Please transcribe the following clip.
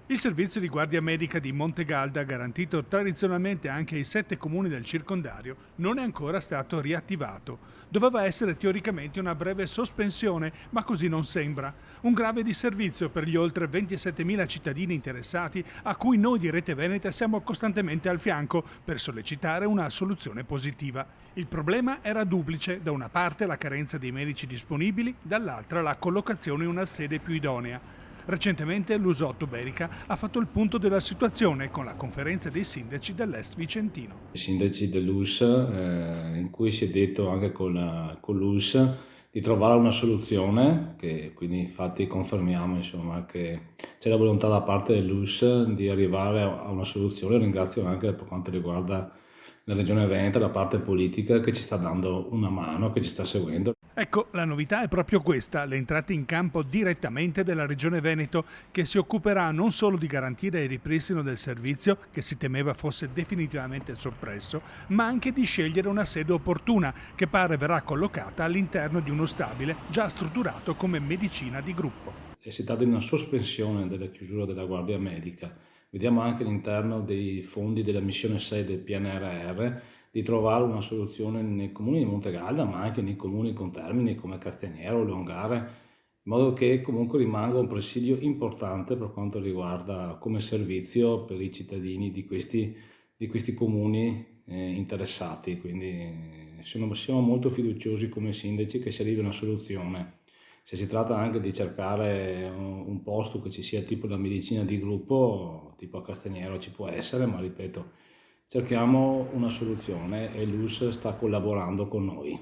Il servizio di guardia medica di Montegalda, garantito tradizionalmente anche ai 7 comuni del circondario, non è ancora stato riattivato. Doveva essere teoricamente una breve sospensione, ma così non sembra. Un grave disservizio per gli oltre 27.000 cittadini interessati a cui noi di Rete Veneta siamo costantemente al fianco per sollecitare una soluzione positiva. Il problema era duplice: da una parte la carenza di medici disponibili, dall'altra la collocazione in una sede più idonea. Recentemente l'Usotto Berica ha fatto il punto della situazione con la conferenza dei sindaci dell'Est Vicentino. I sindaci dell'ULSS, in cui si è detto anche con l'ULSS di trovare una soluzione, che quindi infatti confermiamo insomma, che c'è la volontà da parte dell'ULSS di arrivare a una soluzione. Ringrazio anche per quanto riguarda la Regione Veneto, la parte politica che ci sta dando una mano, che ci sta seguendo. Ecco, la novità è proprio questa: l'entrata in campo direttamente della Regione Veneto, che si occuperà non solo di garantire il ripristino del servizio, che si temeva fosse definitivamente soppresso, ma anche di scegliere una sede opportuna, che pare verrà collocata all'interno di uno stabile già strutturato come medicina di gruppo. E si tratta di una sospensione della chiusura della guardia medica. Vediamo anche all'interno dei fondi della missione 6 del PNRR di trovare una soluzione nei comuni di Montegalda, ma anche nei comuni contermini come Castaniero, Leongare, in modo che comunque rimanga un presidio importante per quanto riguarda come servizio per i cittadini di questi comuni interessati. Quindi siamo molto fiduciosi come sindaci che si arrivi a una soluzione. Se si tratta anche di cercare un posto che ci sia tipo la medicina di gruppo, tipo a Castaniero ci può essere, ma ripeto, cerchiamo una soluzione e l'US sta collaborando con noi.